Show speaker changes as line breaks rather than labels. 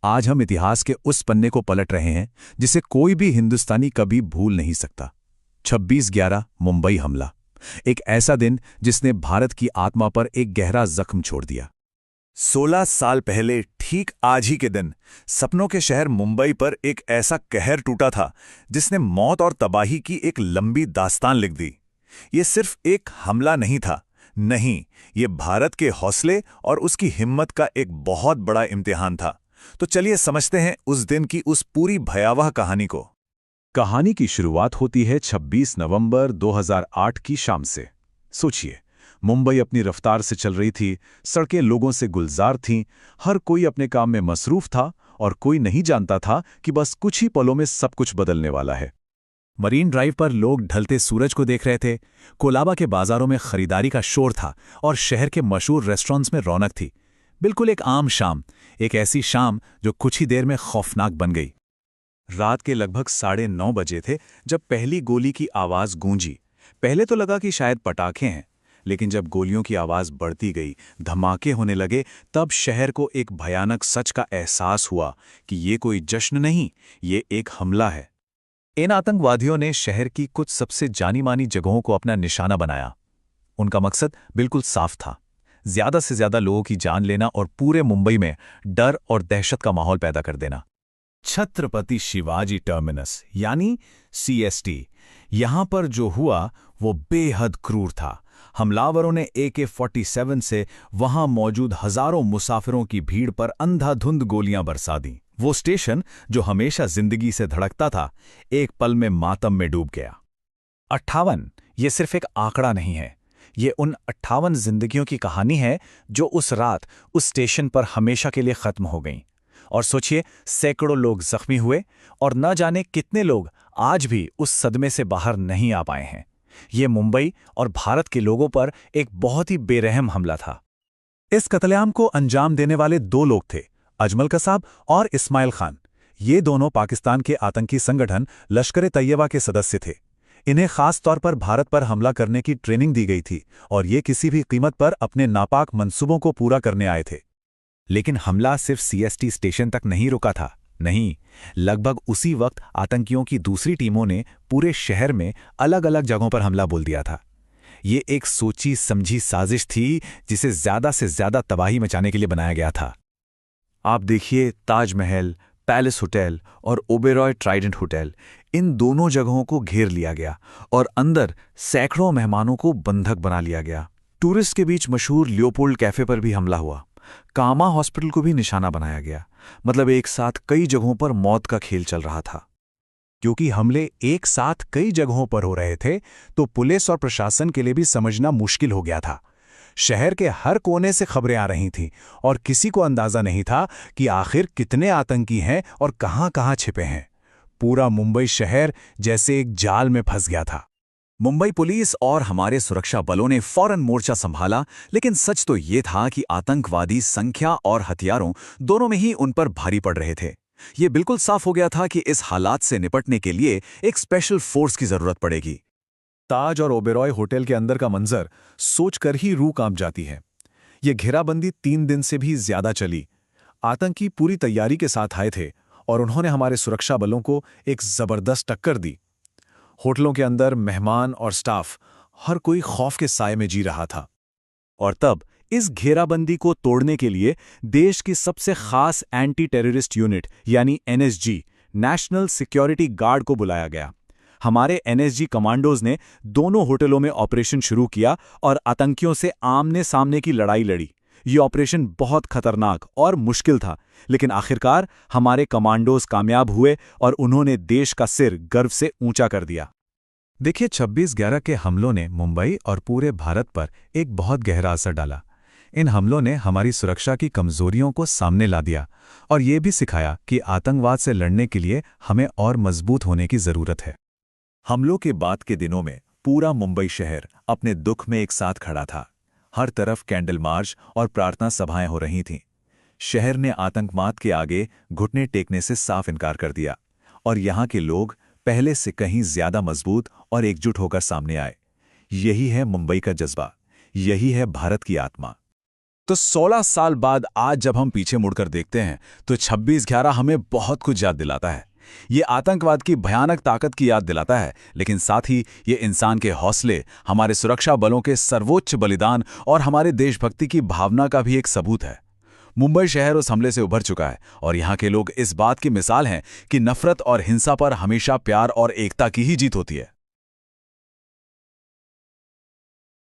आज हम इतिहास के उस पन्ने को पलट रहे हैं जिसे कोई भी हिंदुस्तानी कभी भूल नहीं सकता। 26/11 मुंबई हमला, एक ऐसा दिन जिसने भारत की आत्मा पर एक गहरा जख्म छोड़ दिया।
16 साल पहले ठीक आज ही के दिन सपनों के शहर मुंबई पर एक ऐसा कहर टूटा था जिसने मौत और तबाही की एक लंबी दास्तान लिख दी। ये सिर्फ एक हमला नहीं था, नहीं, ये भारत के हौसले और उसकी हिम्मत का एक बहुत बड़ा इम्तिहान था। तो चलिए समझते हैं उस दिन की उस पूरी भयावह कहानी को।
कहानी की शुरुआत होती है 26 नवंबर 2008 की शाम से। सोचिए, मुंबई अपनी रफ्तार से चल रही थी, सड़कें लोगों से गुलजार थीं, हर कोई अपने काम में मसरूफ था और कोई नहीं जानता था कि बस कुछ ही पलों में सब कुछ बदलने वाला है। मरीन ड्राइव पर लोग ढलते सूरज को देख रहे थे, कोलाबा के बाजारों में खरीदारी का शोर था और शहर के मशहूर रेस्टोरेंट्स में रौनक थी। बिल्कुल एक आम शाम, एक ऐसी शाम जो कुछ ही देर में खौफनाक बन गई। रात के लगभग 9:30 बजे थे जब पहली गोली की आवाज़ गूंजी। पहले तो लगा कि शायद पटाखे हैं, लेकिन जब गोलियों की आवाज़ बढ़ती गई, धमाके होने लगे, तब शहर को एक भयानक सच का एहसास हुआ कि ये कोई जश्न नहीं, ये एक हमला है। इन आतंकवादियों ने शहर की कुछ सबसे जानी-मानी जगहों को अपना निशाना बनाया। उनका मकसद बिल्कुल साफ था, ज्यादा से ज्यादा लोगों की जान लेना और पूरे मुंबई में डर और दहशत का माहौल पैदा कर देना। छत्रपति शिवाजी टर्मिनस यानी CST, यहां पर जो हुआ वो बेहद क्रूर था। हमलावरों ने AK-47 से वहां मौजूद हजारों मुसाफिरों की भीड़ पर अंधाधुंध गोलियां बरसा दी। वो स्टेशन जो हमेशा जिंदगी से धड़कता था, एक पल में मातम में डूब गया। 58 ये सिर्फ एक आंकड़ा नहीं है, ये उन 58 जिंदगियों की कहानी है जो उस रात उस स्टेशन पर हमेशा के लिए खत्म हो गईं। और सोचिए, सैकड़ों लोग जख्मी हुए और न जाने कितने लोग आज भी उस सदमे से बाहर नहीं आ पाए हैं। ये मुंबई और भारत के लोगों पर एक बहुत ही बेरहम हमला था। इस कत्लेआम को अंजाम देने वाले 2 लोग थे, अजमल कसाब और इस्माइल खान। ये दोनों पाकिस्तान के आतंकी संगठन लश्कर-ए-तैयबा के सदस्य थे। इन्हें खास तौर पर भारत पर हमला करने की ट्रेनिंग दी गई थी और ये किसी भी कीमत पर अपने नापाक मंसूबों को पूरा करने आए थे। लेकिन हमला सिर्फ CST स्टेशन तक नहीं रुका था। नहीं, लगभग उसी वक्त आतंकियों की दूसरी टीमों ने पूरे शहर में अलग अलग जगहों पर हमला बोल दिया था। ये एक सोची समझी साजिश थी जिसे ज्यादा से ज्यादा तबाही मचाने के लिए बनाया गया था। आप देखिए, ताजमहल, पैलेस होटल और ओबेरॉय ट्राइडेंट होटल, इन दोनों जगहों को घेर लिया गया और अंदर सैकड़ों मेहमानों को बंधक बना लिया गया। टूरिस्ट के बीच मशहूर लियोपोल्ड कैफे पर भी हमला हुआ। कामा हॉस्पिटल को भी निशाना बनाया गया। मतलब एक साथ कई जगहों पर मौत का खेल चल रहा था। क्योंकि हमले एक साथ कई जगहों पर हो रहे थे, तो पुलिस और प्रशासन के लिए भी समझना मुश्किल हो गया था। शहर के हर कोने से खबरें आ रही थीं और किसी को अंदाजा नहीं था कि आखिर कितने आतंकी हैं और कहां-कहां छिपे हैं। पूरा मुंबई शहर जैसे एक जाल में फंस गया था। मुंबई पुलिस और हमारे सुरक्षा बलों ने फौरन मोर्चा संभाला, लेकिन सच तो ये था कि आतंकवादी संख्या और हथियारों दोनों में ही उन पर भारी पड़ रहे थे। ये बिल्कुल साफ हो गया था कि इस हालात से निपटने के लिए एक स्पेशल फोर्स की जरूरत पड़ेगी। ताज और ओबेरॉय होटल के अंदर का मंजर सोचकर ही रूह कांप जाती है। ये घेराबंदी 3 दिन से भी ज्यादा चली। आतंकी पूरी तैयारी के साथ आए थे और उन्होंने हमारे सुरक्षा बलों को एक जबरदस्त टक्कर दी। होटलों के अंदर मेहमान और स्टाफ हर कोई खौफ के साए में जी रहा था। और तब इस घेराबंदी को तोड़ने के लिए देश की सबसे खास एंटी टेररिस्ट यूनिट यानी NSG, नेशनल सिक्योरिटी गार्ड को बुलाया गया। हमारे NSG कमांडोज ने दोनों होटलों में ऑपरेशन शुरू किया और आतंकियों से आमने सामने की लड़ाई लड़ी। ये ऑपरेशन बहुत खतरनाक और मुश्किल था, लेकिन आखिरकार हमारे कमांडोज कामयाब हुए और उन्होंने देश का सिर गर्व से ऊंचा कर दिया। देखिए, 26/11 के हमलों ने मुंबई और पूरे भारत पर एक बहुत गहरा असर डाला। इन हमलों ने हमारी सुरक्षा की कमजोरियों को सामने ला दिया और ये भी सिखाया कि आतंकवाद से लड़ने के लिए हमें और मजबूत होने की जरूरत है। हमलों के बाद के दिनों में पूरा मुंबई शहर अपने दुख में एक साथ खड़ा था। हर तरफ कैंडल मार्च और प्रार्थना सभाएं हो रही थीं। शहर ने आतंकवाद के आगे घुटने टेकने से साफ इनकार कर दिया और यहाँ के लोग पहले से कहीं ज्यादा मजबूत और एकजुट होकर सामने आए। यही है मुंबई का जज्बा, यही है भारत की आत्मा। तो 16 साल बाद आज जब हम पीछे मुड़कर देखते हैं तो 26/11 हमें बहुत कुछ याद दिलाता है। ये आतंकवाद की भयानक ताकत की याद दिलाता है, लेकिन साथ ही ये इंसान के हौसले, हमारे सुरक्षा बलों के सर्वोच्च बलिदान और हमारे देशभक्ति की भावना का भी एक सबूत है। मुंबई शहर उस हमले से उभर चुका है और यहाँ के लोग इस बात की मिसाल हैं कि नफरत और हिंसा पर हमेशा प्यार और एकता की ही जीत होती है।